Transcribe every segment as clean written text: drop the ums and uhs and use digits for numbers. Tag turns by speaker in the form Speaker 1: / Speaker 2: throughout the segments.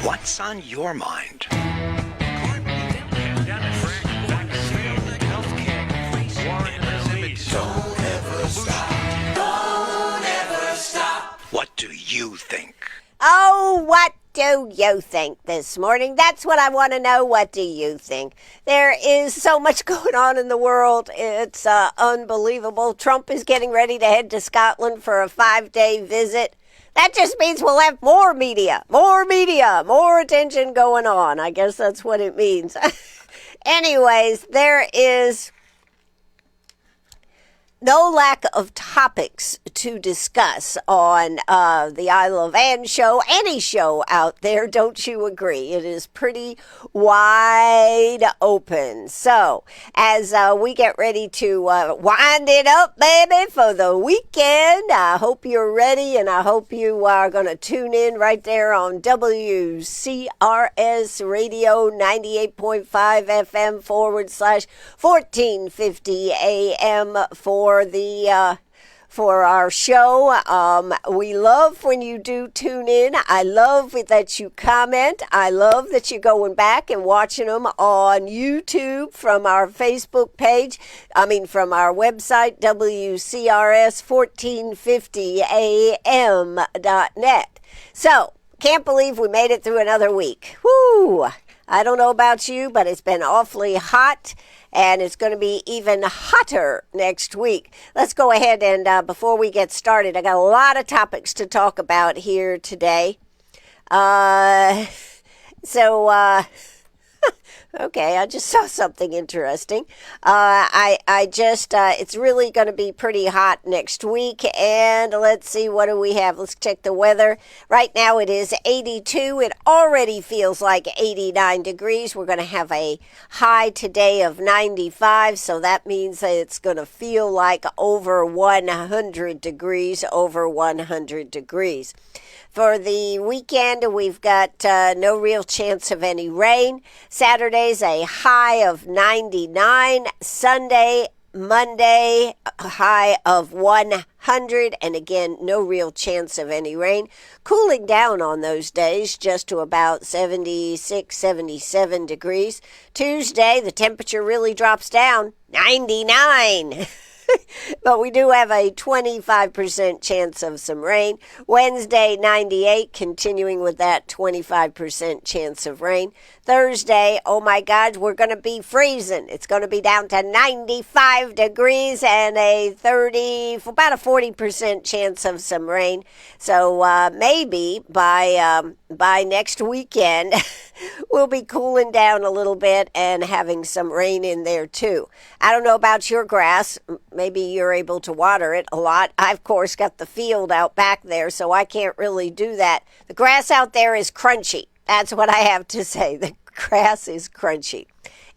Speaker 1: What's on your mind? Don't ever stop. Don't ever stop. What do you think?
Speaker 2: Oh, what do you think this morning? That's what I want to know. What do you think? There is so much going on in the world. It's unbelievable. Trump is getting ready to head to Scotland for a 5-day visit. That just means we'll have more media, more attention going on. I guess that's what it means. Anyways, there is no lack of topics to discuss on the Isle of Anne show, any show out there, don't you agree? It is pretty wide open. So, as we get ready to wind it up, baby, for the weekend, I hope you're ready, and I hope you are going to tune in right there on WCRS Radio 98.5 FM /1450 AM for our show. We love when you do tune in. I love that you comment. I love that you're going back and watching them on YouTube from our Facebook page. From our website, WCRS1450am.net. So, can't believe we made it through another week. Woo! I don't know about you, but it's been awfully hot. And it's going to be even hotter next week. Let's go ahead and before we get started, I got a lot of topics to talk about here today. Okay, I just saw something interesting. It's really going to be pretty hot next week. And let's see, what do we have? Let's check the weather. Right now it is 82. It already feels like 89 degrees. We're going to have a high today of 95. So that means that it's going to feel like over 100 degrees, For the weekend, we've got no real chance of any rain. Saturday's a high of 99. Sunday, Monday, a high of 100. And again, no real chance of any rain. Cooling down on those days just to about 76, 77 degrees. Tuesday, the temperature really drops down, 99. But we do have a 25% chance of some rain. Wednesday, 98, continuing with that 25% chance of rain. Thursday, oh my God, we're going to be freezing. It's going to be down to 95 degrees and about a 40% chance of some rain. So maybe by next weekend, we'll be cooling down a little bit and having some rain in there too. I don't know about your grass. Maybe you're able to water it a lot. I've, of course, got the field out back there, so I can't really do that. The grass out there is crunchy. That's what I have to say. The grass is crunchy.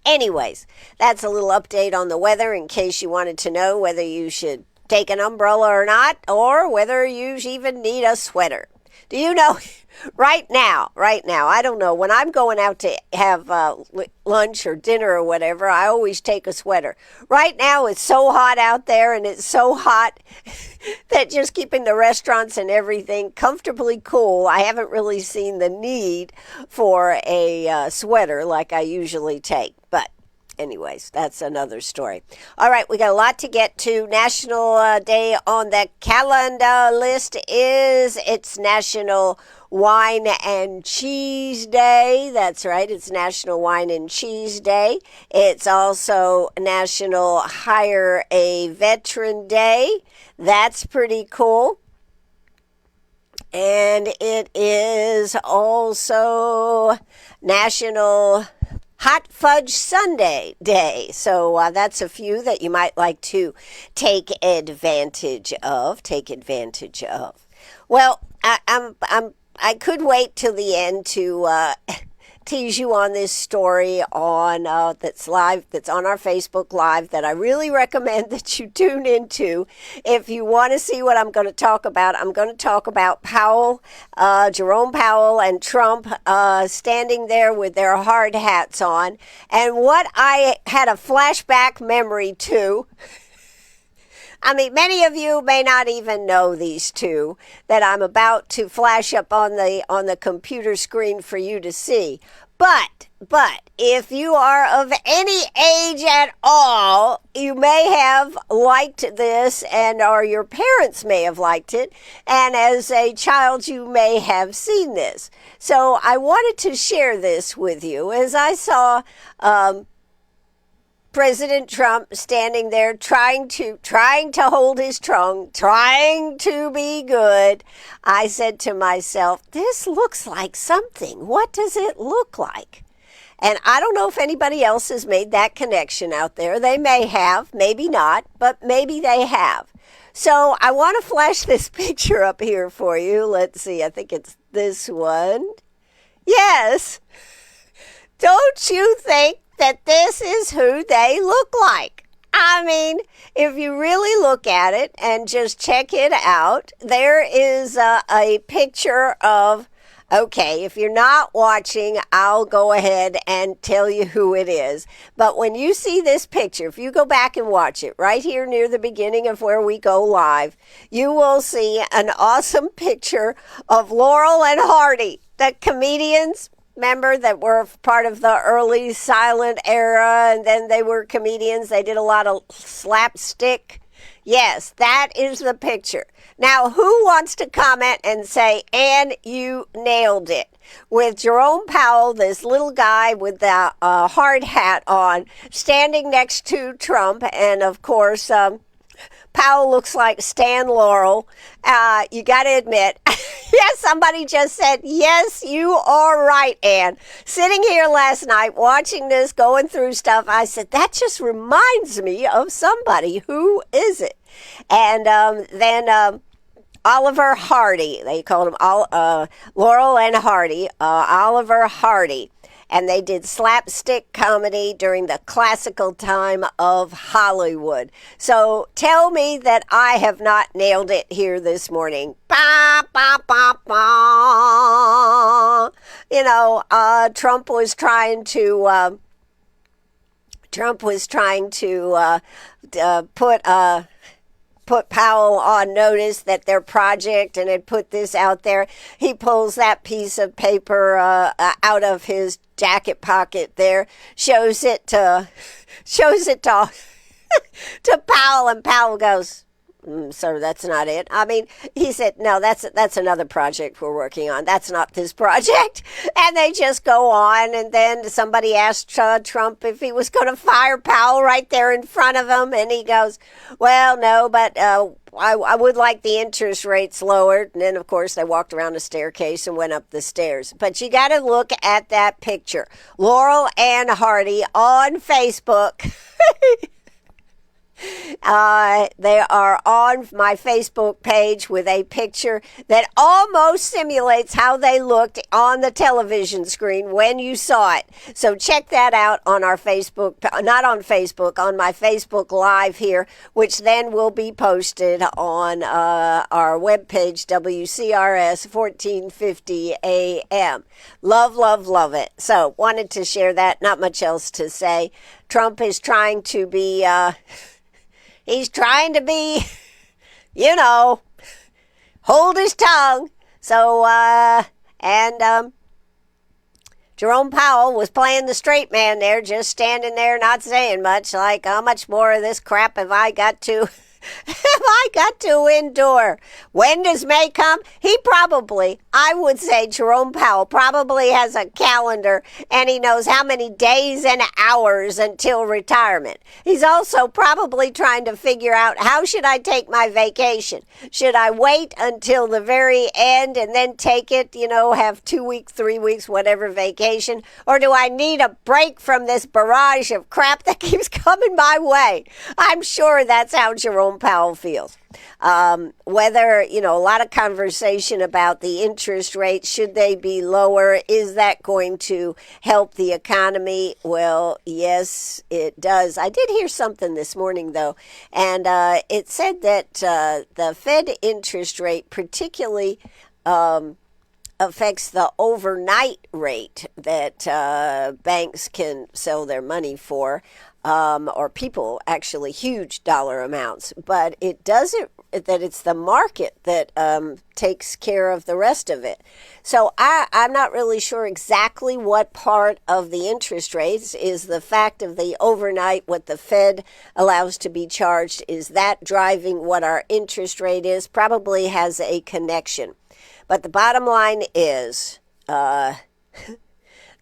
Speaker 2: Anyways, that's a little update on the weather in case you wanted to know whether you should take an umbrella or not, or whether you even need a sweater. Do you know, right now, I don't know, when I'm going out to have lunch or dinner or whatever, I always take a sweater. Right now, it's so hot out there, and it's so hot that just keeping the restaurants and everything comfortably cool, I haven't really seen the need for a sweater like I usually take. But anyways, that's another story. All right, we got a lot to get to. National Day on the calendar list it's National Wine and Cheese Day. That's right, it's National Wine and Cheese Day. It's also National Hire a Veteran Day. That's pretty cool. And it is also National Hot Fudge Sundae Day. So that's a few that you might like to take advantage of. Well, I could wait till the end to tease you on this story on that's on our Facebook Live that I really recommend that you tune into. If you want to see what I'm going to talk about, I'm going to talk about Powell, Jerome Powell and Trump standing there with their hard hats on. And what I had a flashback memory to I mean, many of you may not even know these two that I'm about to flash up on the computer screen for you to see. But if you are of any age at all, you may have liked this, or your parents may have liked it, and as a child you may have seen this. So I wanted to share this with you as I saw President Trump standing there trying to hold his tongue, trying to be good. I said to myself, this looks like something. What does it look like? And I don't know if anybody else has made that connection out there. They may have, maybe not, but maybe they have. So I want to flash this picture up here for you. Let's see, I think it's this one. Yes. Don't you think that this is who they look like? I mean, if you really look at it and just check it out, there is a picture of, okay, if you're not watching, I'll go ahead and tell you who it is. But when you see this picture, if you go back and watch it right here near the beginning of where we go live, you will see an awesome picture of Laurel and Hardy, the comedians. Remember that were part of the early silent era, and then they were comedians. They did a lot of slapstick. Yes, that is the picture. Now, who wants to comment and say, Ann, you nailed it? With Jerome Powell, this little guy with the hard hat on, standing next to Trump, and of course, Powell looks like Stan Laurel. You got to admit, yes, somebody just said, yes, you are right, Ann. Sitting here last night watching this, going through stuff, I said, that just reminds me of somebody. Who is it? And then Oliver Hardy, they called him Laurel and Hardy, Oliver Hardy. And they did slapstick comedy during the classical time of Hollywood. So tell me that I have not nailed it here this morning. Ba, ba, ba, ba. You know, Trump was trying to put Powell on notice that their project, and had put this out there. He pulls that piece of paper out of his jacket pocket there, shows it to to Powell, and Powell goes, sir, that's not it. I mean, he said, no, that's another project we're working on. That's not this project. And they just go on. And then somebody asked Trump if he was going to fire Powell right there in front of him. And he goes, well, no, but I would like the interest rates lowered. And then, of course, they walked around the staircase and went up the stairs. But you got to look at that picture. Laurel and Hardy on Facebook. They are on my Facebook page with a picture that almost simulates how they looked on the television screen when you saw it. So check that out on our Facebook, not on Facebook, on my Facebook Live here, which then will be posted on our webpage, WCRS 1450 AM. Love, love, love it. So wanted to share that. Not much else to say. Trump is trying to be... He's trying to be, you know, hold his tongue. So, Jerome Powell was playing the straight man there, just standing there, not saying much, like, how much more of this crap have I got to endure? When does May come? He probably, I would say Jerome Powell probably has a calendar, and he knows how many days and hours until retirement. He's also probably trying to figure out, how should I take my vacation? Should I wait until the very end and then take it, have 2 weeks, 3 weeks, whatever vacation? Or do I need a break from this barrage of crap that keeps coming my way? I'm sure that's how Jerome Powell feels. Whether, a lot of conversation about the interest rates, should they be lower? Is that going to help the economy? Well, yes, it does. I did hear something this morning, though, and it said that the Fed interest rate particularly affects the overnight rate that banks can sell their money for. or people actually huge dollar amounts, but it doesn't, that it's the market that takes care of the rest of it. So I'm not really sure exactly what part of the interest rates is the fact of the overnight, what the Fed allows to be charged. Is that driving what our interest rate is? Probably has a connection. But the bottom line is,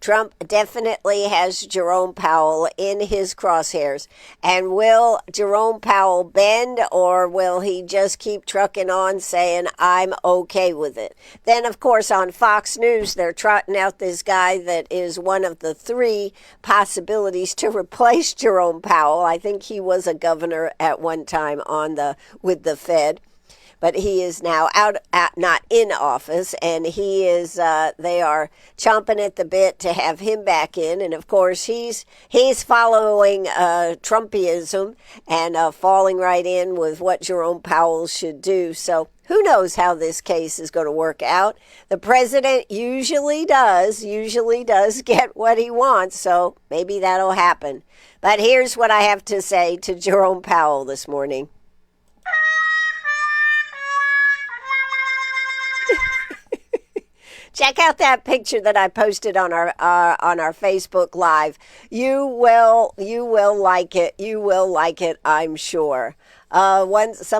Speaker 2: Trump definitely has Jerome Powell in his crosshairs. And will Jerome Powell bend, or will he just keep trucking on saying, I'm okay with it? Then, of course, on Fox News, they're trotting out this guy that is one of the three possibilities to replace Jerome Powell. I think he was a governor at one time with the Fed. But he is now not in office, and they are chomping at the bit to have him back in. And of course, he's following Trumpism and falling right in with what Jerome Powell should do. So who knows how this case is going to work out? The president usually does get what he wants, so maybe that'll happen. But here's what I have to say to Jerome Powell this morning. Check out that picture that I posted on our Facebook Live. You will like it. You will like it, I'm sure. One of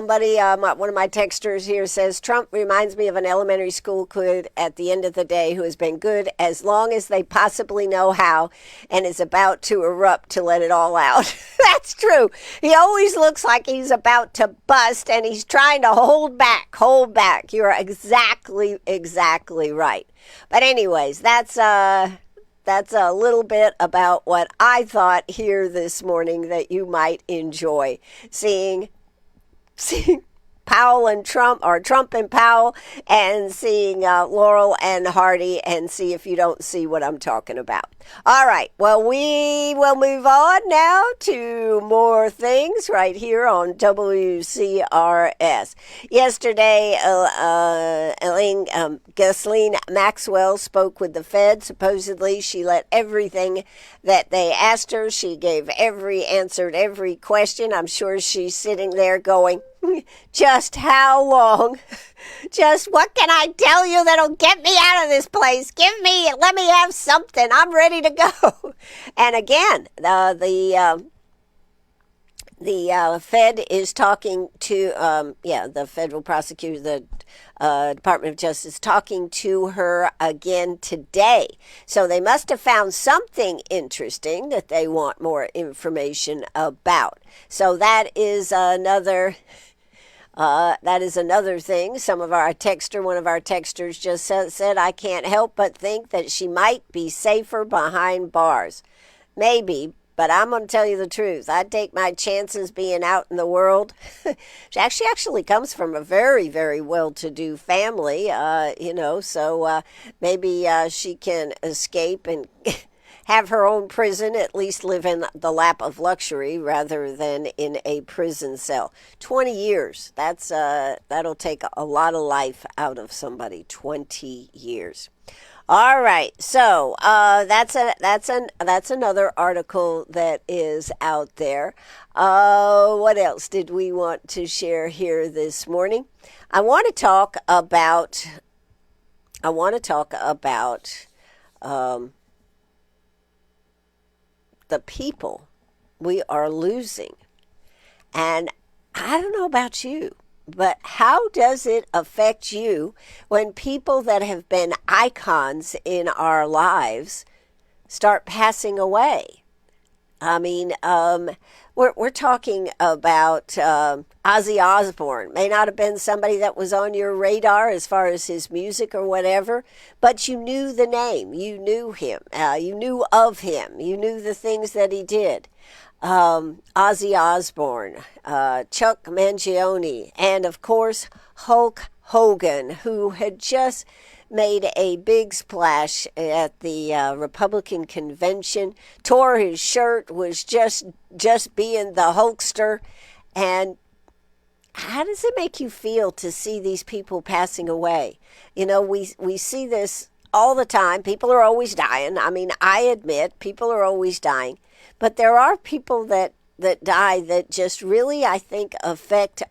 Speaker 2: my texters here says, Trump reminds me of an elementary school kid at the end of the day who has been good as long as they possibly know how and is about to erupt to let it all out. That's true. He always looks like he's about to bust, and he's trying to hold back. You're exactly right. But anyways, that's a little bit about what I thought here this morning that you might enjoy seeing Powell and Trump, or Trump and Powell, and seeing Laurel and Hardy, and see if you don't see what I'm talking about. All right, well, we will move on now to more things right here on WCRS. Yesterday, Ghislaine Maxwell spoke with the Fed. Supposedly, she let everything that they asked her. She answered every question. I'm sure she's sitting there going, just how long? Just what can I tell you that'll get me out of this place? Let me have something. I'm ready to go. And again, the Fed is talking to, the federal prosecutor, the Department of Justice, talking to her again today. So they must have found something interesting that they want more information about. So that is another thing. One of our texters just said, I can't help but think that she might be safer behind bars. Maybe, but I'm going to tell you the truth. I'd take my chances being out in the world. She actually comes from a very, very well-to-do family, so maybe she can escape and have her own prison, at least live in the lap of luxury rather than in a prison cell. 20 years, that'll take a lot of life out of somebody, 20 years. All right, so that's another article that is out there. What else did we want to share here this morning? I want to talk about the people we are losing. And I don't know about you, but how does it affect you when people that have been icons in our lives start passing away? I mean, we're talking about Ozzy Osbourne. May not have been somebody that was on your radar as far as his music or whatever, but you knew the name. You knew him. You knew of him. You knew the things that he did. Ozzy Osbourne, Chuck Mangione, and of course Hulk Hogan, who had just made a big splash at the Republican convention, tore his shirt, was just being the Hulkster. And how does it make you feel to see these people passing away? You know, we see this all the time. People are always dying. I mean, I admit people are always dying. But there are people that die that just really, I think, affect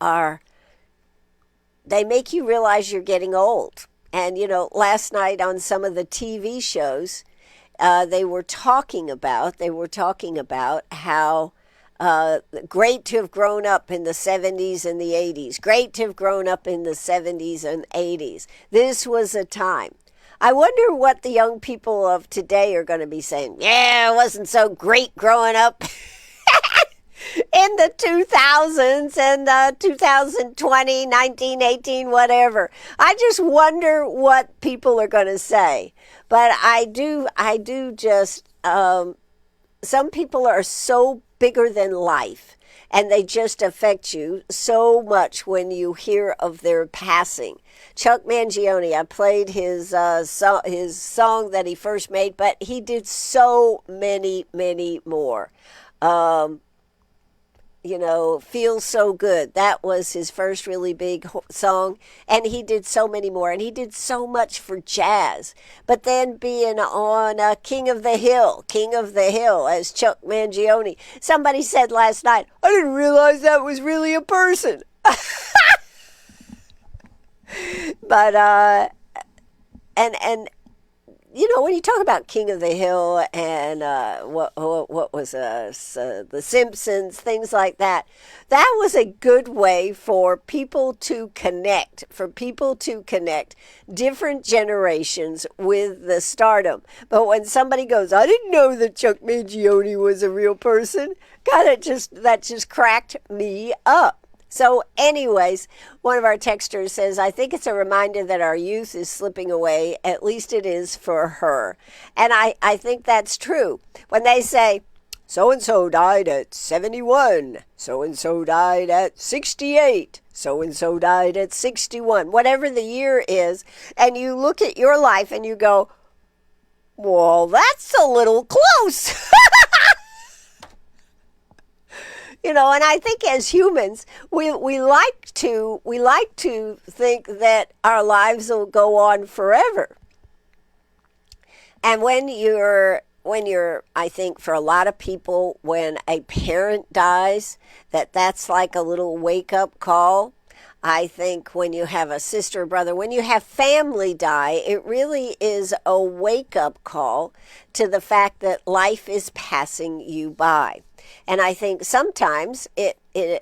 Speaker 2: they make you realize you're getting old. And, last night on some of the TV shows, they were talking about how great to have grown up in the 70s and the 80s. Great to have grown up in the 70s and 80s. This was a time. I wonder what the young people of today are going to be saying. Yeah, it wasn't so great growing up in the 2000s and 2020, 1918, whatever. I just wonder what people are going to say. But I do just, some people are so bigger than life, and they just affect you so much when you hear of their passing. Chuck Mangione, I played his song that he first made, but he did so many, many more. Feels So Good. That was his first really big song, and he did so many more, and he did so much for jazz. But then being on King of the Hill as Chuck Mangione. Somebody said last night, I didn't realize that was really a person. But, and when you talk about King of the Hill and what was The Simpsons, things like that, that was a good way for people to connect, different generations with the stardom. But when somebody goes, I didn't know that Chuck Mangione was a real person, God, that just cracked me up. So anyways, one of our texters says, I think it's a reminder that our youth is slipping away. At least it is for her. And I think that's true. When they say, so-and-so died at 71, so-and-so died at 68, so-and-so died at 61, whatever the year is, and you look at your life and you go, well, that's a little close. And I think as humans, we like to think that our lives will go on forever. And when you're, I think for a lot of people, when a parent dies, that's like a little wake-up call. I think when you have a sister or brother, when you have family die, it really is a wake-up call to the fact that life is passing you by. And I think sometimes it,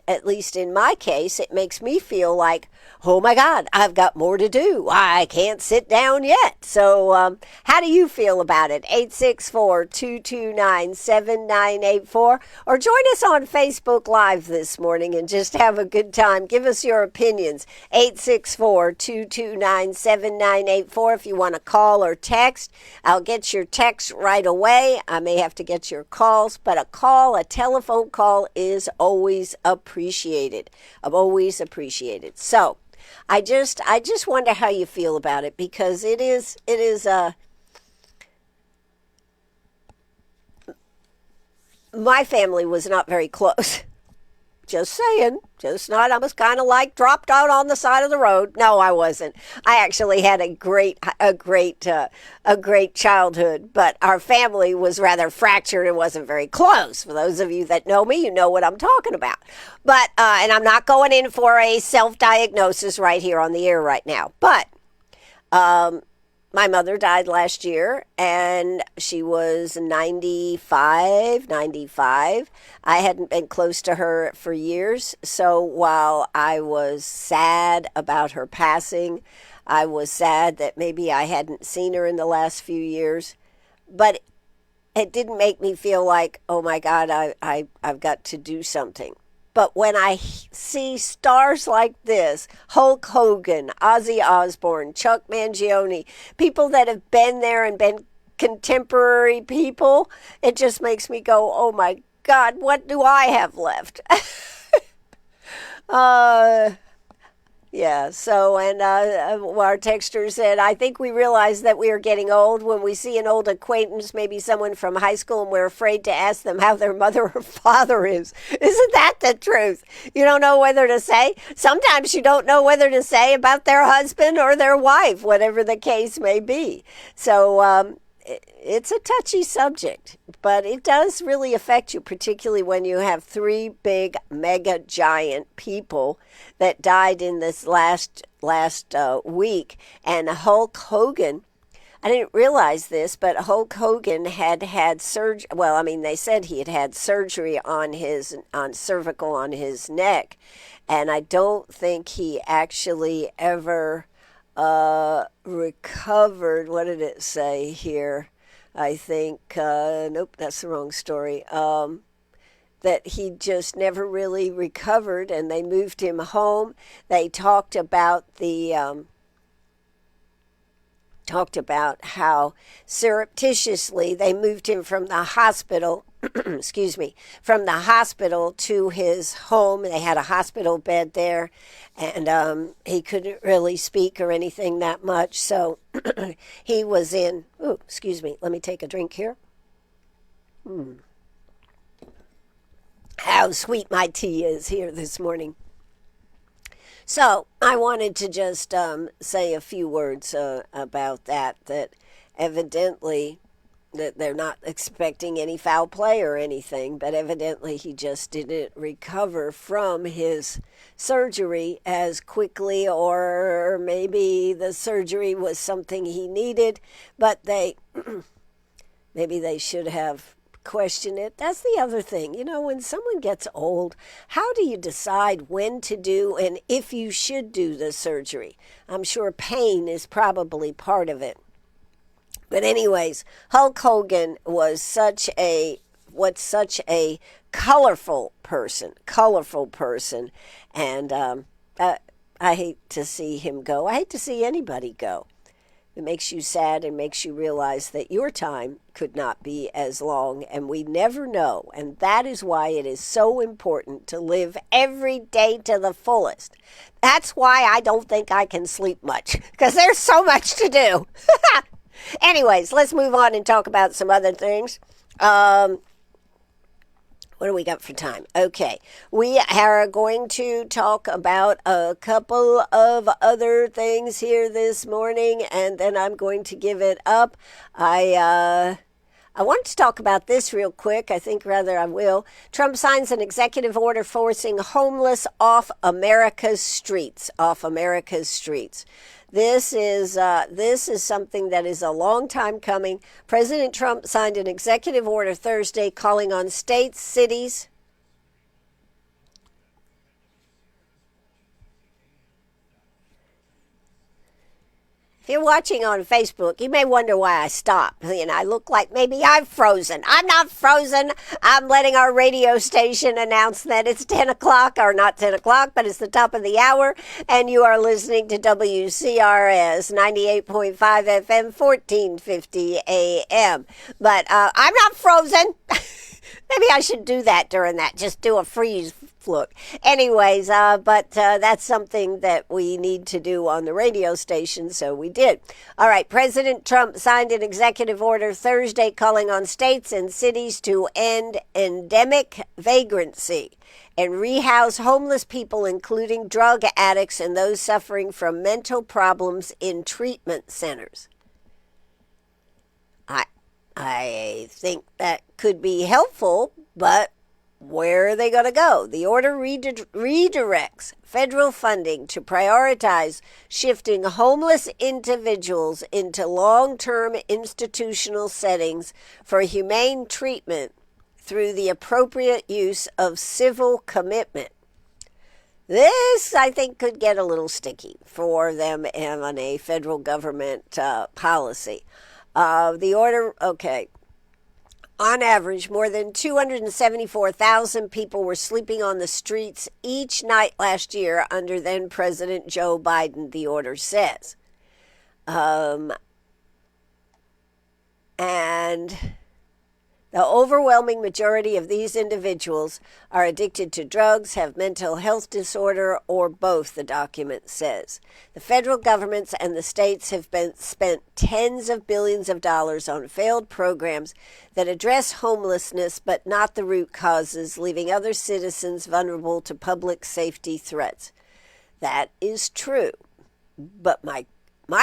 Speaker 2: at least in my case, it makes me feel like, oh my God, I've got more to do. I can't sit down yet. So how do you feel about it? 864-229-7984. Or join us on Facebook Live this morning and just have a good time. Give us your opinions. 864-229-7984 if you want to call or text. I'll get your text right away. I may have to get your calls, but a telephone call is always appreciated. I'm always appreciated. So I just wonder how you feel about it, because it is my family was not very close. Just saying. Just not. I was kind of like dropped out on the side of the road. No, I wasn't. I actually had a great childhood, but our family was rather fractured and wasn't very close. For those of you that know me, you know what I'm talking about. But and I'm not going in for a self-diagnosis right here on the air right now. But my mother died last year, and she was 95. I hadn't been close to her for years, so while I was sad about her passing, I was sad that maybe I hadn't seen her in the last few years, but it didn't make me feel like, oh my God, I've got to do something. But when I see stars like this, Hulk Hogan, Ozzy Osbourne, Chuck Mangione, people that have been there and been contemporary people, it just makes me go, oh my God, what do I have left? Yeah. So, and our texter said, I think we realize that we are getting old when we see an old acquaintance, maybe someone from high school, and we're afraid to ask them how their mother or father is. Isn't that the truth? You don't know whether to say. Sometimes you don't know whether to say about their husband or their wife, whatever the case may be. So, it's a touchy subject, but it does really affect you, particularly when you have three big, mega, giant people that died in this last week. And Hulk Hogan, I didn't realize this, but Hulk Hogan had surgery. Well, I mean, they said he had surgery on cervical on his neck, and I don't think he actually ever recovered. What did it say here? I think, nope, that's the wrong story. That he just never really recovered, and they moved him home. They talked about how surreptitiously they moved him from the hospital excuse me, from the hospital to his home. They had a hospital bed there, and he couldn't really speak or anything that much. So he was in, excuse me, let me take a drink here. How sweet my tea is here this morning. So I wanted to just say a few words about that evidently that they're not expecting any foul play or anything, but evidently he just didn't recover from his surgery as quickly, or maybe the surgery was something he needed, but maybe they should have questioned it. That's the other thing. You know, when someone gets old, how do you decide when to do and if you should do the surgery? I'm sure pain is probably part of it. But anyways, Hulk Hogan was such a colorful person, and I hate to see him go. I hate to see anybody go. It makes you sad and makes you realize that your time could not be as long, and we never know. And that is why it is so important to live every day to the fullest. That's why I don't think I can sleep much, because there's so much to do. Anyways, let's move on and talk about some other things. What do we got for time? Okay, we are going to talk about a couple of other things here this morning, and then I'm going to give it up. I wanted to talk about this real quick. I think rather I will. Trump signs an executive order forcing homeless off America's streets. This is something that is a long time coming. President Trump signed an executive order Thursday calling on states, cities. If you're watching on Facebook, you may wonder why I stopped. You know, I look like maybe I'm frozen. I'm not frozen. I'm letting our radio station announce that it's 10 o'clock, or not 10 o'clock, but it's the top of the hour, and you are listening to WCRS 98.5 FM, 1450 AM. But I'm not frozen. Maybe I should do that during that. Just do a freeze look. Anyways, but that's something that we need to do on the radio station, so we did. All right, President Trump signed an executive order Thursday calling on states and cities to end endemic vagrancy and rehouse homeless people, including drug addicts and those suffering from mental problems, in treatment centers. I think that could be helpful, but where are they going to go? The order redirects federal funding to prioritize shifting homeless individuals into long-term institutional settings for humane treatment through the appropriate use of civil commitment. This, I think, could get a little sticky for them on a federal government policy. The order, okay. On average, more than 274,000 people were sleeping on the streets each night last year under then President Joe Biden, the order says. And The overwhelming majority of these individuals are addicted to drugs, have mental health disorder, or both, the document says. The federal governments and the states have spent tens of billions of dollars on failed programs that address homelessness but not the root causes, leaving other citizens vulnerable to public safety threats. That is true. But my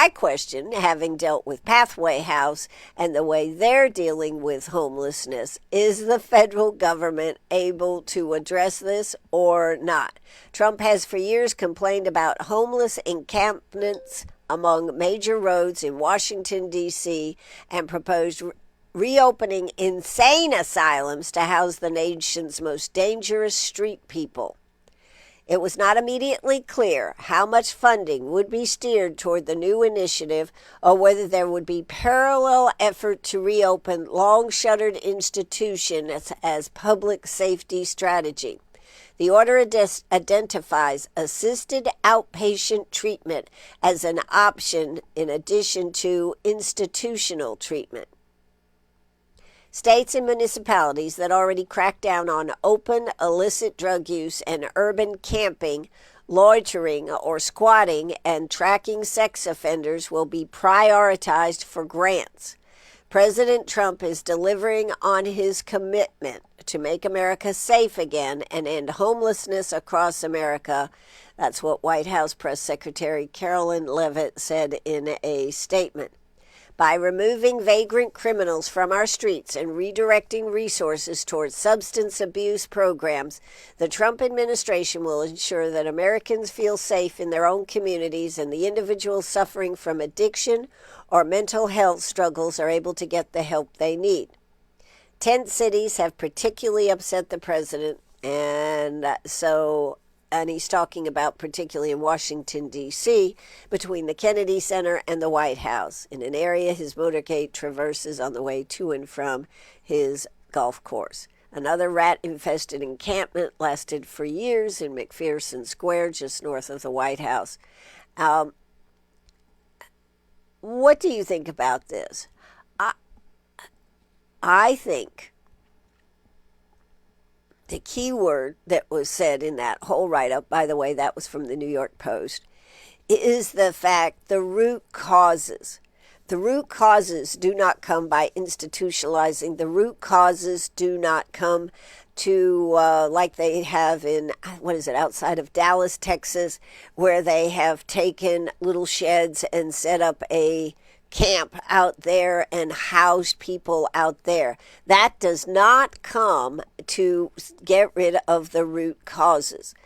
Speaker 2: question, having dealt with Pathway House and the way they're dealing with homelessness, is the federal government able to address this or not? Trump has for years complained about homeless encampments among major roads in Washington, D.C., and proposed reopening insane asylums to house the nation's most dangerous street people. It was not immediately clear how much funding would be steered toward the new initiative or whether there would be parallel effort to reopen long-shuttered institutions as public safety strategy. The order identifies assisted outpatient treatment as an option in addition to institutional treatment. States and municipalities that already crack down on open, illicit drug use and urban camping, loitering or squatting, and tracking sex offenders will be prioritized for grants. President Trump is delivering on his commitment to make America safe again and end homelessness across America. That's what White House Press Secretary Carolyn Leavitt said in a statement. By removing vagrant criminals from our streets and redirecting resources towards substance abuse programs, the Trump administration will ensure that Americans feel safe in their own communities and the individuals suffering from addiction or mental health struggles are able to get the help they need. 10 cities have particularly upset the president, and he's talking about particularly in Washington, D.C., between the Kennedy Center and the White House, in an area his motorcade traverses on the way to and from his golf course. Another rat-infested encampment lasted for years in McPherson Square, just north of the White House. What do you think about this? I think the key word that was said in that whole write-up, by the way, that was from the New York Post, is the fact the root causes. The root causes do not come by institutionalizing. The root causes do not come to, like they have in, outside of Dallas, Texas, where they have taken little sheds and set up a camp out there and house people out there. That does not come to get rid of the root causes.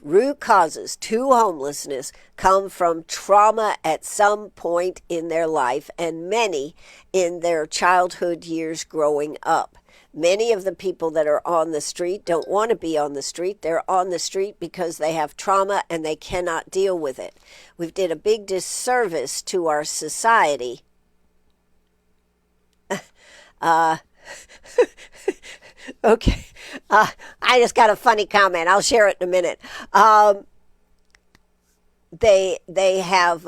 Speaker 2: Root causes to homelessness come from trauma at some point in their life, and many in their childhood years growing up. Many of the people that are on the street don't want to be on the street. They're on the street because they have trauma and they cannot deal with it. We've did a big disservice to our society. Okay. I just got a funny comment. I'll share it in a minute. They have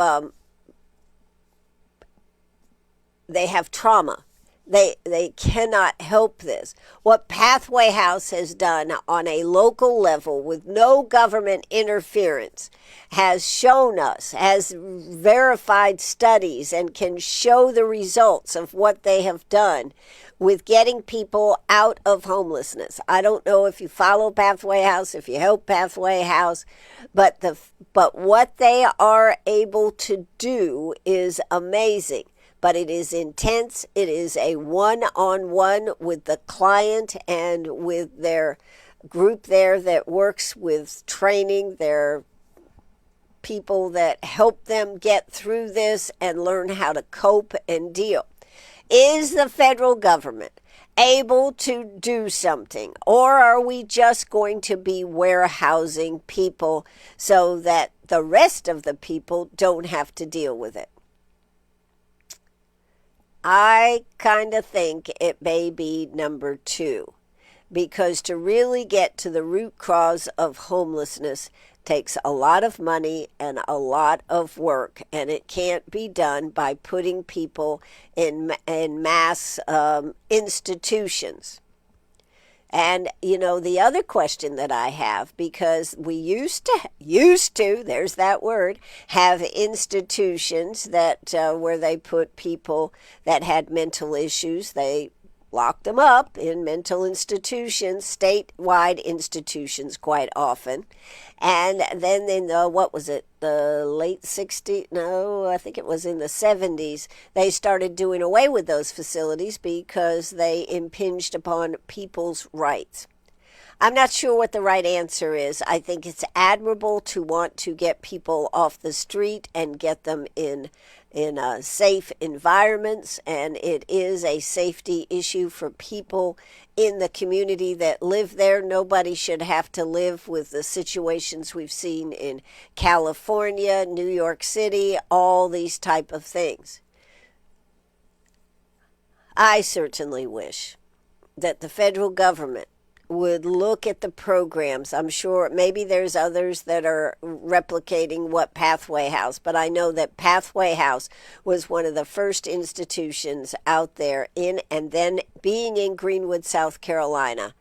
Speaker 2: trauma. They cannot help this. What Pathway House has done on a local level with no government interference has shown us, has verified studies, and can show the results of what they have done with getting people out of homelessness. I don't know if you follow Pathway House, if you help Pathway House, but what they are able to do is amazing. But it is intense. It is a one-on-one with the client and with their group there that works with training, their people that help them get through this and learn how to cope and deal. Is the federal government able to do something, or are we just going to be warehousing people so that the rest of the people don't have to deal with it? I kind of think it may be number two, because to really get to the root cause of homelessness takes a lot of money and a lot of work, and it can't be done by putting people in mass class institutions. And, the other question that I have, because we used to, there's that word, have institutions that where they put people that had mental issues. They locked them up in mental institutions, statewide institutions quite often. And then in the late 60s, no, I think it was in the 70s, they started doing away with those facilities because they impinged upon people's rights. I'm not sure what the right answer is. I think it's admirable to want to get people off the street and get them in safe environments, and it is a safety issue for people in the community that live there. Nobody should have to live with the situations we've seen in California, New York City, all these type of things. I certainly wish that the federal government would look at the programs. I'm sure maybe there's others that are replicating what Pathway House, but I know that Pathway House was one of the first institutions out there and then being in Greenwood, South Carolina,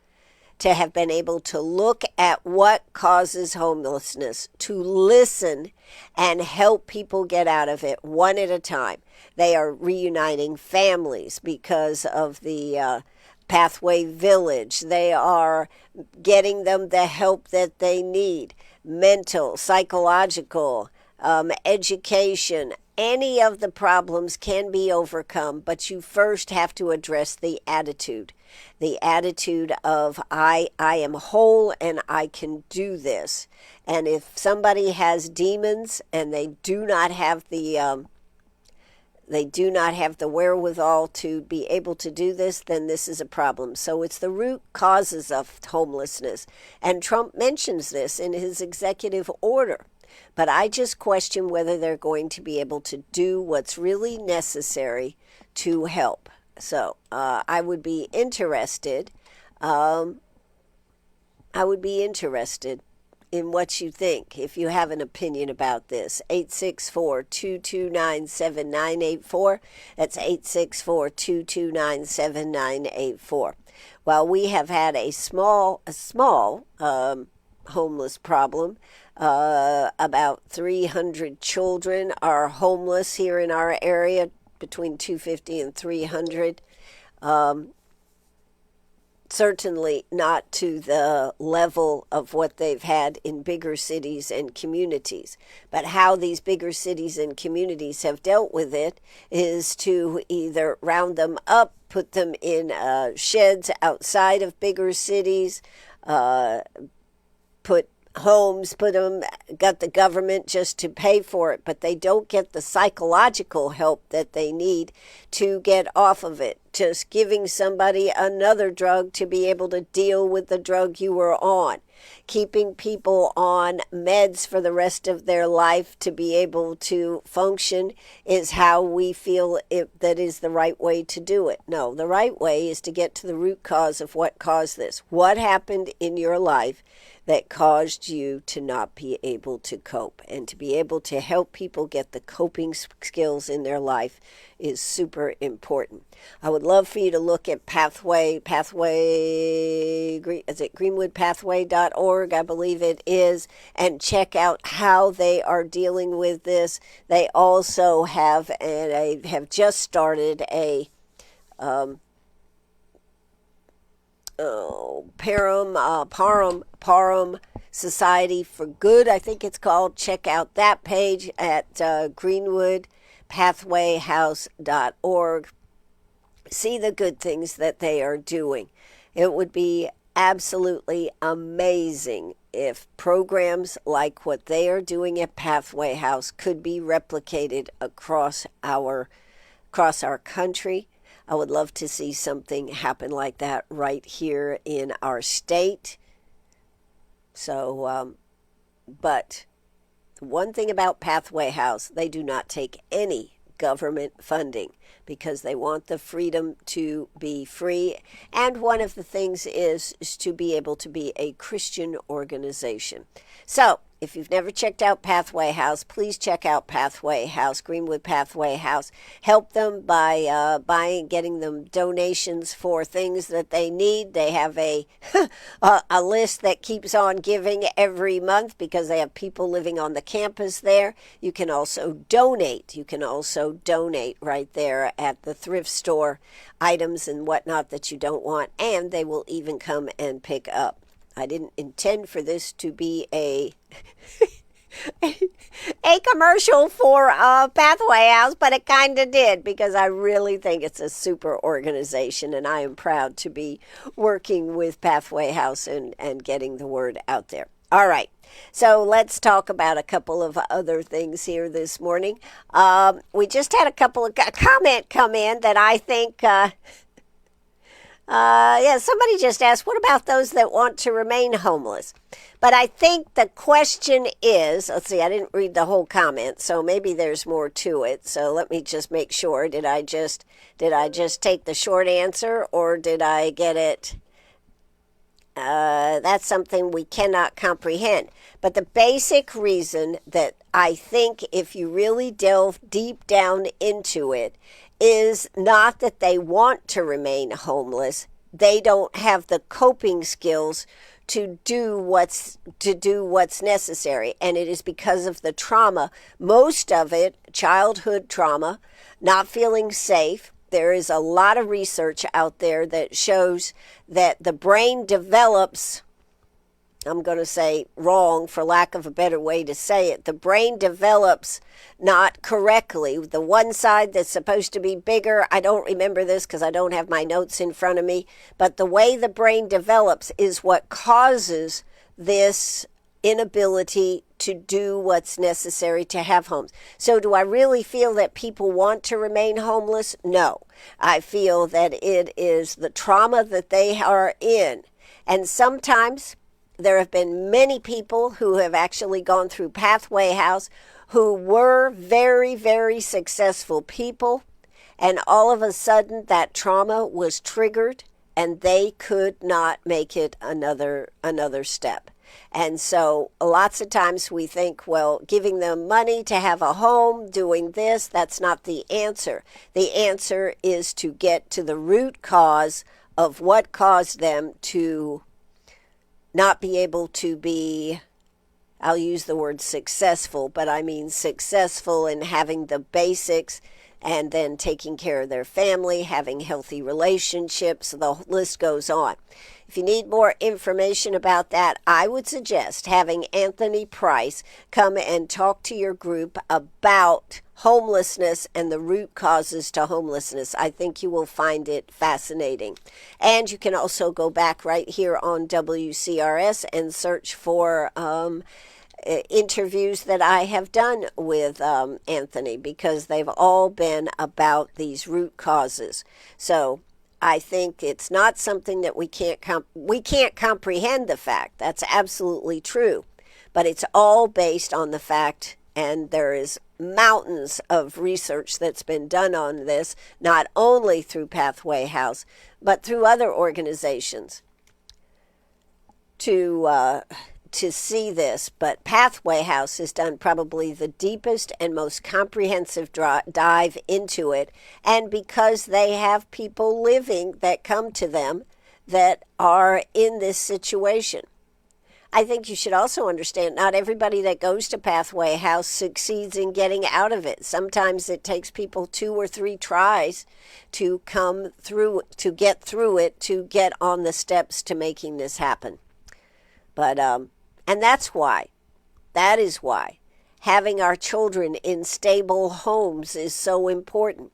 Speaker 2: to have been able to look at what causes homelessness, to listen and help people get out of it one at a time. They are reuniting families because of the Pathway Village. They are getting them the help that they need, mental, psychological, education. Any of the problems can be overcome, but you first have to address the attitude of I am whole and I can do this. And if somebody has demons and they do not have the wherewithal to be able to do this, then this is a problem. So it's the root causes of homelessness. And Trump mentions this in his executive order. But I just question whether they're going to be able to do what's really necessary to help. So I would be interested. In what you think, if you have an opinion about this. 864-229-7984. That's 864-229-7984. Well, we have had a small homeless problem. About 300 children are homeless here in our area, between 250 and 300. Certainly not to the level of what they've had in bigger cities and communities. But how these bigger cities and communities have dealt with it is to either round them up, put them in sheds outside of bigger cities, got the government just to pay for it, but they don't get the psychological help that they need to get off of it. Just giving somebody another drug to be able to deal with the drug you were on. Keeping people on meds for the rest of their life to be able to function is how we feel that is the right way to do it. No, the right way is to get to the root cause of what caused this. What happened in your life that caused you to not be able to cope, and to be able to help people get the coping skills in their life is super important. I would love for you to look at greenwoodpathway.org, I believe it is, and check out how they are dealing with this. They also have, and I have just started a Parum Society for Good, I think it's called. Check out that page at greenwoodpathwayhouse.org. See the good things that they are doing. It would be absolutely amazing if programs like what they are doing at Pathway House could be replicated across our country. I would love to see something happen like that right here in our state. So, but one thing about Pathway House, they do not take any government funding because they want the freedom to be free. And one of the things is to be able to be a Christian organization. So, If you've never checked out Pathway House, please check out Pathway House, Greenwood Pathway House. Help them by getting them donations for things that they need. They have a list that keeps on giving every month because they have people living on the campus there. You can also donate. You can also donate right there at the thrift store, items and whatnot that you don't want, and they will even come and pick up. I didn't intend for this to be a commercial for Pathway House, but it kind of did because I really think it's a super organization, and I am proud to be working with Pathway House and getting the word out there. All right, so let's talk about a couple of other things here this morning. We just had a couple of comment come in that I think... somebody just asked, what about those that want to remain homeless? But I think the question is, let's see, I didn't read the whole comment, so maybe there's more to it. So let me just make sure. Did I just take the short answer, or did I get it? That's something we cannot comprehend. But the basic reason that I think if you really delve deep down into it is not that they want to remain homeless. They don't have the coping skills to do what's necessary, and it is because of the trauma. Most of it, childhood trauma, not feeling safe. There is a lot of research out there that shows that the brain develops, I'm going to say wrong for lack of a better way to say it, the brain develops not correctly. The one side that's supposed to be bigger, I don't remember this because I don't have my notes in front of me, but the way the brain develops is what causes this inability to do what's necessary to have homes. So do I really feel that people want to remain homeless? No. I feel that it is the trauma that they are in. And sometimes there have been many people who have actually gone through Pathway House who were very, very successful people, and all of a sudden that trauma was triggered and they could not make it another step. And so lots of times we think, well, giving them money to have a home, doing this, that's not the answer. The answer is to get to the root cause of what caused them to not be able to be, I'll use the word successful, but I mean successful in having the basics and then taking care of their family, having healthy relationships, the list goes on. If you need more information about that, I would suggest having Anthony Price come and talk to your group about homelessness and the root causes to homelessness. I think you will find it fascinating. And you can also go back right here on WCRS and search for interviews that I have done with Anthony, because they've all been about these root causes. So I think it's not something that we can't comprehend the fact. That's absolutely true. But it's all based on the fact, and there is mountains of research that's been done on this, not only through Pathway House, but through other organizations to see this. But Pathway House has done probably the deepest and most comprehensive dive into it, and because they have people living that come to them that are in this situation. I think you should also understand not everybody that goes to Pathway House succeeds in getting out of it. Sometimes it takes people 2 or 3 tries to come through, to get through it, to get on the steps to making this happen. But and that is why having our children in stable homes is so important.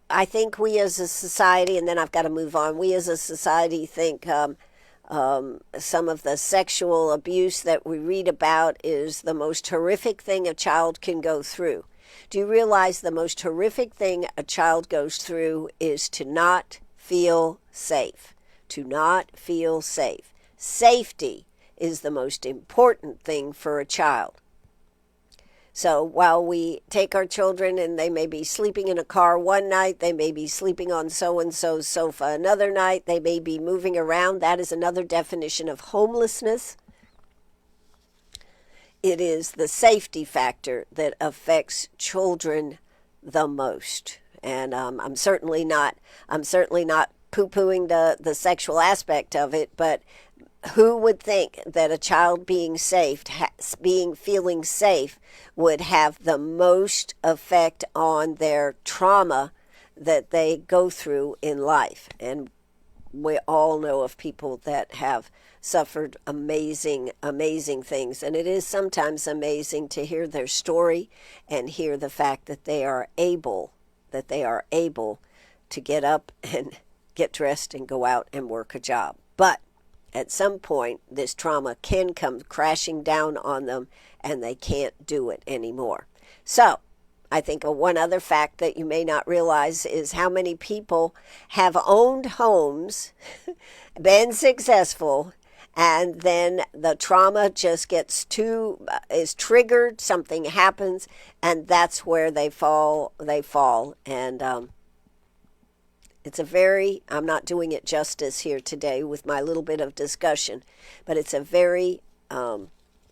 Speaker 2: I think we as a society, and then I've got to move on, we as a society think some of the sexual abuse that we read about is the most horrific thing a child can go through. Do you realize the most horrific thing a child goes through is to not feel safe? To not feel safe. Safety is the most important thing for a child. So while we take our children and they may be sleeping in a car one night, they may be sleeping on so-and-so's sofa another night, they may be moving around, that is another definition of homelessness. it is the safety factor that affects children the most. And I'm certainly not poo-pooing the sexual aspect of it, but who would think that a child being feeling safe would have the most effect on their trauma that they go through in life? And we all know of people that have suffered amazing things, and it is sometimes amazing to hear their story and hear the fact that they are able to get up and get dressed and go out and work a job. But at some point, this trauma can come crashing down on them, and they can't do it anymore. So I think one other fact that you may not realize is how many people have owned homes, been successful, and then the trauma just is triggered, something happens, and that's where they fall. And I'm not doing it justice here today with my little bit of discussion, but it's a very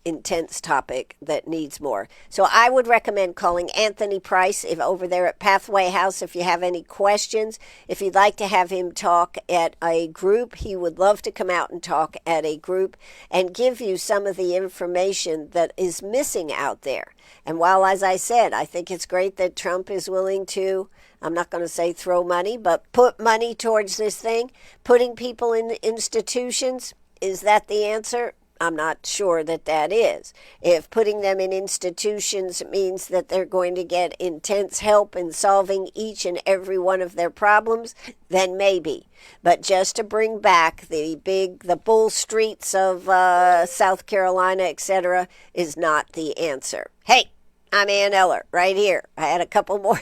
Speaker 2: intense topic that needs more. So I would recommend calling Anthony Price over there at Pathway House if you have any questions. If you'd like to have him talk at a group, he would love to come out and talk at a group and give you some of the information that is missing out there. And while, as I said, I think it's great that Trump is willing to, I'm not going to say throw money, but put money towards this thing, putting people in institutions, is that the answer? I'm not sure that is. If putting them in institutions means that they're going to get intense help in solving each and every one of their problems, then maybe. But just to bring back the bull streets of South Carolina, etc., is not the answer. Hey, I'm Ann Eller, right here. I had a couple more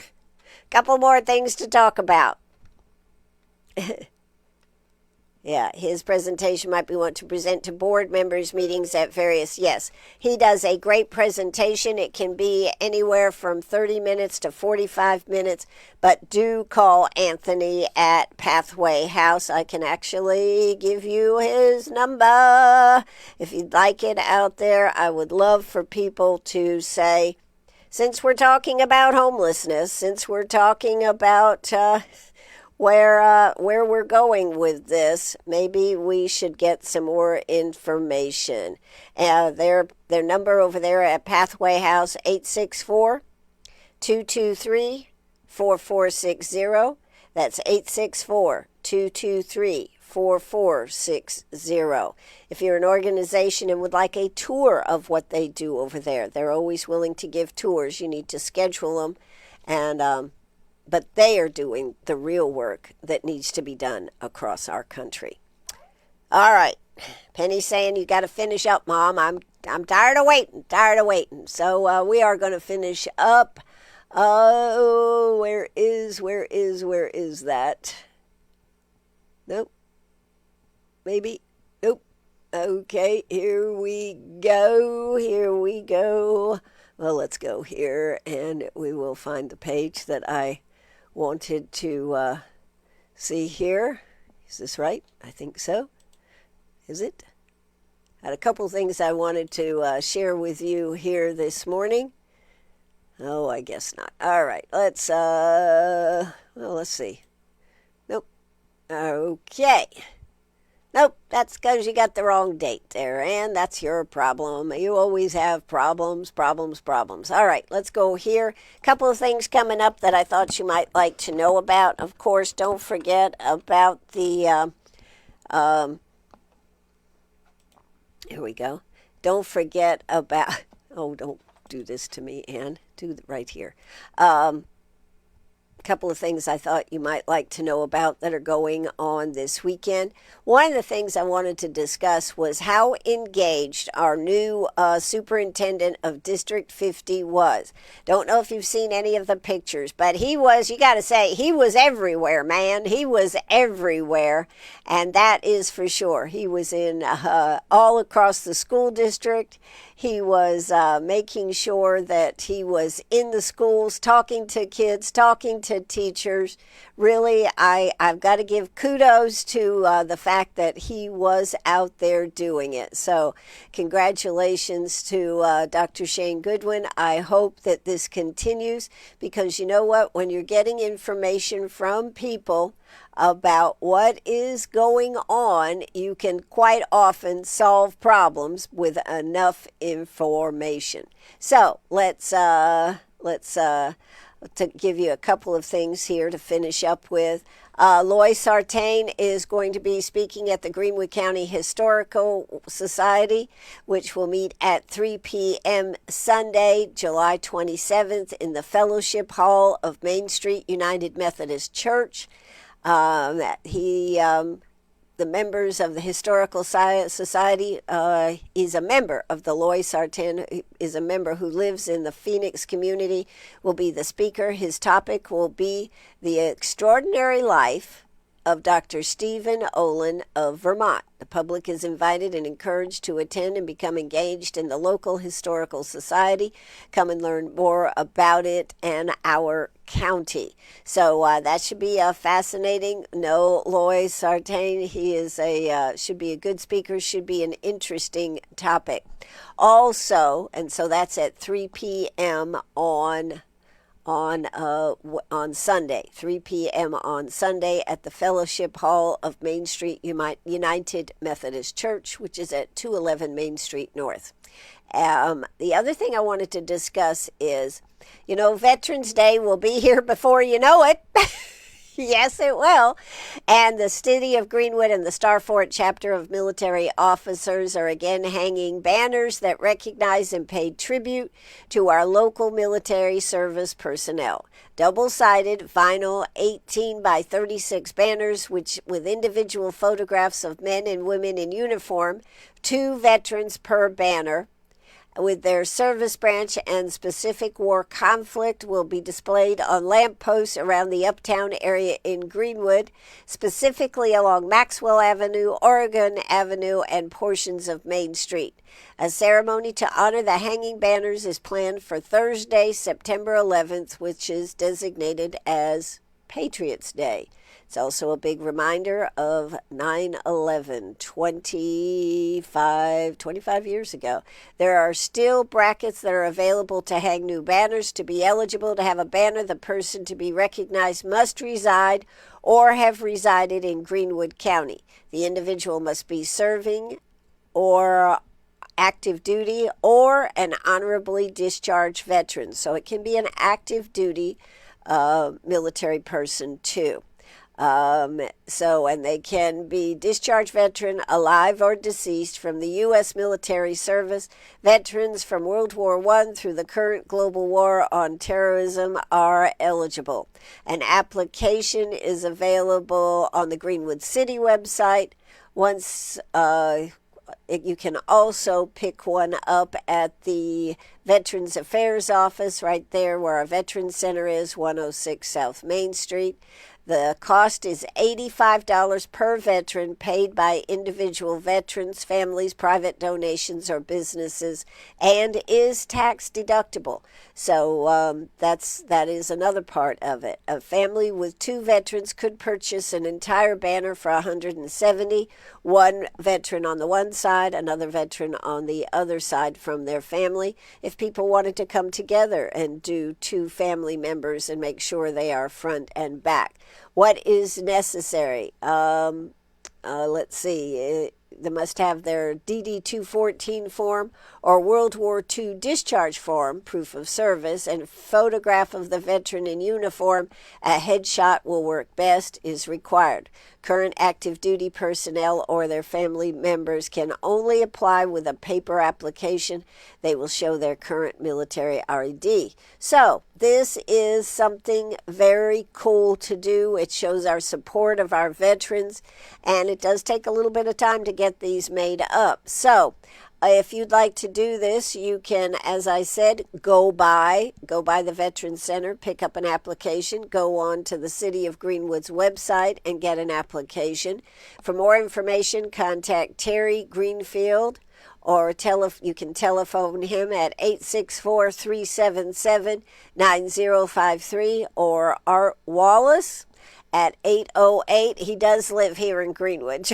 Speaker 2: things to talk about. Yeah, his presentation might be one to present to board members, meetings at various, yes. He does a great presentation. It can be anywhere from 30 minutes to 45 minutes, but do call Anthony at Pathway House. I can actually give you his number. If you'd like it out there, I would love for people to say, since we're talking about homelessness, since we're talking about where we're going with this, maybe we should get some more information. Their number over there at Pathway House, 864-223-4460. That's 864-223-4460. If you're an organization and would like a tour of what they do over there, they're always willing to give tours. You need to schedule them, and but they are doing the real work that needs to be done across our country. All right. Penny's saying you got to finish up, Mom. I'm tired of waiting. So we are going to finish up. Oh, where is that? Nope. Maybe. Nope. Okay, here we go. Well, let's go here, and we will find the page that I wanted to see here. Is this right? I think so. Is it? Had a couple things I wanted to share with you here this morning. Oh, I guess not. All right, let's see. Nope. Okay. Nope, that's because you got the wrong date there, and that's your problem. You always have problems. All right, let's go here. A couple of things coming up that I thought you might like to know about. Of course, don't forget about the, here we go. Don't forget about, oh, don't do this to me, Ann. Do it right here. Couple of things I thought you might like to know about that are going on this weekend. One of the things I wanted to discuss was how engaged our new superintendent of District 50 was. Don't know if you've seen any of the pictures, but he was everywhere, man. He was everywhere, and that is for sure. He was in all across the school district. He was making sure that he was in the schools, talking to kids, talking to teachers. Really, I've got to give kudos to the fact that he was out there doing it. So congratulations to Dr. Shane Goodwin. I hope that this continues, because you know what? When you're getting information from people about what is going on, you can quite often solve problems with enough information. So let's to give you a couple of things here to finish up with. Loy Sartain is going to be speaking at the Greenwood County Historical Society, which will meet at 3 p.m. Sunday, July 27th in the Fellowship Hall of Main Street United Methodist Church. The members of the Historical Society, is a member of the Loy Sartain, is a member who lives in the Phoenix community, will be the speaker. His topic will be the extraordinary life of Dr. Stephen Olin of Vermont. The public is invited and encouraged to attend and become engaged in the local historical society. Come and learn more about it and our county. So that should be fascinating. No, Loy Sartain, he is should be a good speaker, should be an interesting topic. Also, and so that's at 3 p.m. on Sunday, 3 p.m. on Sunday at the Fellowship Hall of Main Street United Methodist Church, which is at 211 Main Street North. The other thing I wanted to discuss is, Veterans Day will be here before you know it. Yes, it will. And the City of Greenwood and the Star Fort chapter of military officers are again hanging banners that recognize and pay tribute to our local military service personnel. Double-sided vinyl 18 by 36 banners, which with individual photographs of men and women in uniform, 2 veterans per banner, with their service branch and specific war conflict, will be displayed on lampposts around the uptown area in Greenwood, specifically along Maxwell Avenue, Oregon Avenue, and portions of Main Street. A ceremony to honor the hanging banners is planned for Thursday, September 11th, which is designated as Patriots' Day. It's also a big reminder of 9/11, 25 years ago. There are still brackets that are available to hang new banners. To be eligible to have a banner, the person to be recognized must reside or have resided in Greenwood County. The individual must be serving or active duty or an honorably discharged veteran. So it can be an active duty military person too. And they can be discharged veteran, alive or deceased from the U.S. military service. Veterans from World War I through the current global war on terrorism are eligible. An application is available on the Greenwood City website. You can also pick one up at the Veterans Affairs office right there where our Veterans Center is, 106 South Main Street. The cost is $85 per veteran, paid by individual veterans, families, private donations, or businesses, and is tax deductible. So that is another part of it. A family with 2 veterans could purchase an entire banner for $170. One veteran on the one side, another veteran on the other side from their family. If people wanted to come together and do 2 family members and make sure they are front and back. What is necessary? Let's see. They must have their DD-214 form or World War II discharge form, proof of service, and photograph of the veteran in uniform. A headshot will work best, is required. Current active duty personnel or their family members can only apply with a paper application. They will show their current military ID. So this is something very cool to do. It shows our support of our veterans, and it does take a little bit of time to get these made up. So if you'd like to do this, you can, as I said, go by the Veterans Center, pick up an application, go on to the City of Greenwood's website and get an application. For more information, contact Terry Greenfield or you can telephone him at 864-377-9053, or Art Wallace at 808. He does live here in Greenwood.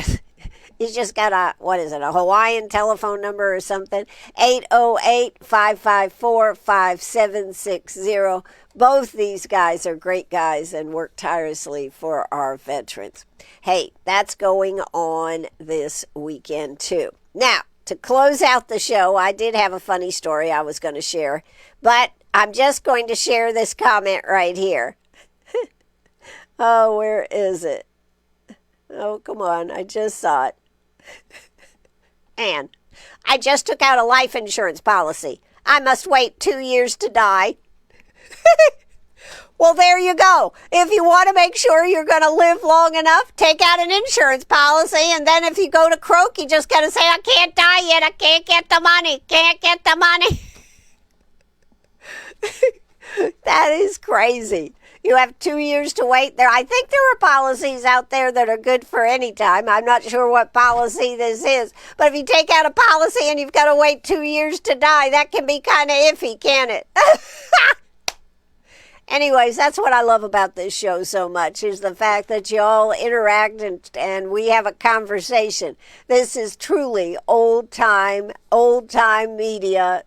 Speaker 2: He's just got a Hawaiian telephone number or something. 808-554-5760. Both these guys are great guys and work tirelessly for our veterans. Hey, that's going on this weekend too. Now, to close out the show, I did have a funny story I was going to share, but I'm just going to share this comment right here. Oh, where is it? Oh, come on. I just saw it. And I just took out a life insurance policy. I must wait 2 years to die. Well, there you go. If you want to make sure you're going to live long enough, take out an insurance policy, and then if you go to croak, you just got to say, I can't die yet. I can't get the money. Can't get the money. That is crazy. You have 2 years to wait there. I think there are policies out there that are good for any time. I'm not sure what policy this is. But if you take out a policy and you've got to wait 2 years to die, that can be kind of iffy, can't it? Anyways, that's what I love about this show so much, is the fact that you all interact and we have a conversation. This is truly old time media.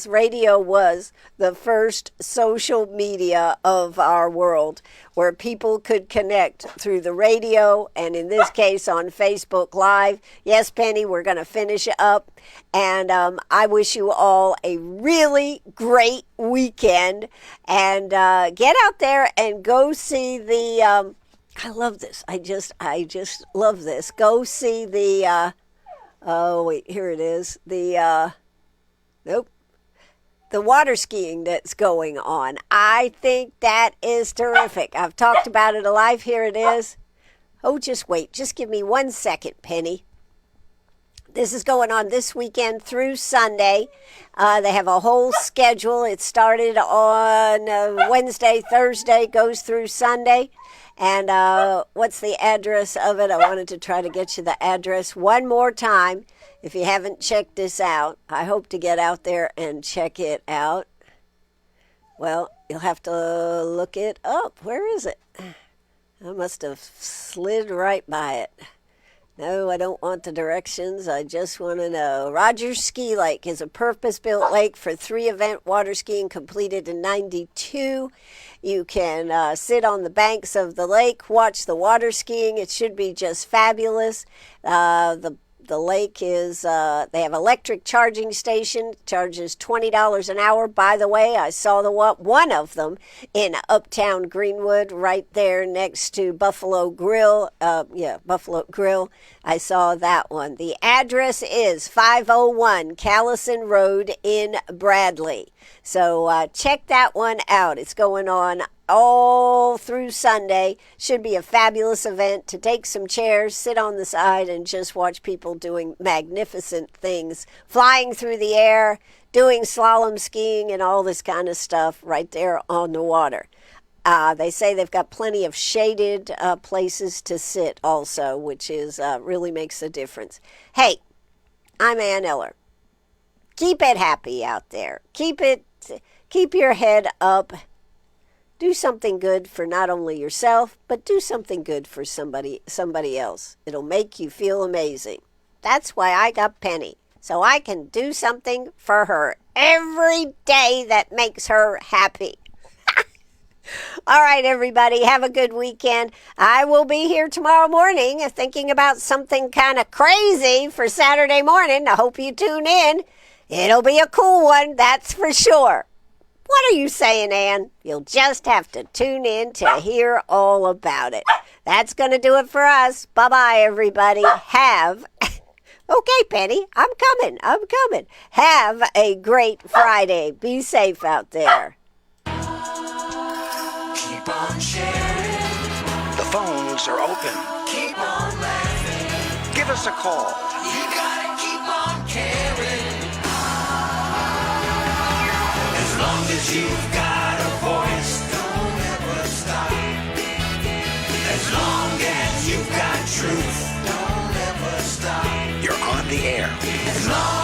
Speaker 2: Radio was the first social media of our world, where people could connect through the radio, and in this case on Facebook Live. Yes, Penny, we're going to finish up, and I wish you all a really great weekend, and get out there and go see the I love this. I just love this. Go see the oh wait, here it is. The the water skiing that's going on. I think that is terrific. I've talked about it a lot. Here it is. Oh, just wait. Just give me 1 second, Penny. This is going on this weekend through Sunday. They have a whole schedule. It started on Wednesday, Thursday, goes through Sunday. And what's the address of it? I wanted to try to get you the address one more time. If you haven't checked this out, I hope to get out there and check it out. Well, you'll have to look it up. Where is it? I must have slid right by it. No, I don't want the directions. I just want to know. Rogers Ski Lake is a purpose-built lake for 3-event water skiing completed in 92. You can sit on the banks of the lake, watch the water skiing. It should be just fabulous. The lake is, they have electric charging station, charges $20 an hour. By the way, I saw one of them in Uptown Greenwood, right there next to Buffalo Grill. Buffalo Grill. I saw that one. The address is 501 Callison Road in Bradley. So check that one out. It's going on all through Sunday. Should be a fabulous event to take some chairs, sit on the side, and just watch people doing magnificent things, flying through the air, doing slalom skiing and all this kind of stuff right there on the water. They say they've got plenty of shaded places to sit also, which is really makes a difference. Hey, I'm Ann Eller. Keep it happy out there. Keep your head up. Do something good for not only yourself, but do something good for somebody else. It'll make you feel amazing. That's why I got Penny, so I can do something for her every day that makes her happy. All right, everybody, have a good weekend. I will be here tomorrow morning thinking about something kind of crazy for Saturday morning. I hope you tune in. It'll be a cool one, that's for sure. What are you saying, Ann? You'll just have to tune in to hear all about it. That's going to do it for us. Bye-bye, everybody. Okay, Penny, I'm coming. Have a great Friday. Be safe out there.
Speaker 1: Keep on sharing. The phones are open. Keep on laughing. Give us a call. You gotta keep on caring. As long as you've got a voice, don't ever stop. As long as you've got truth, don't ever stop. You're on the air. As long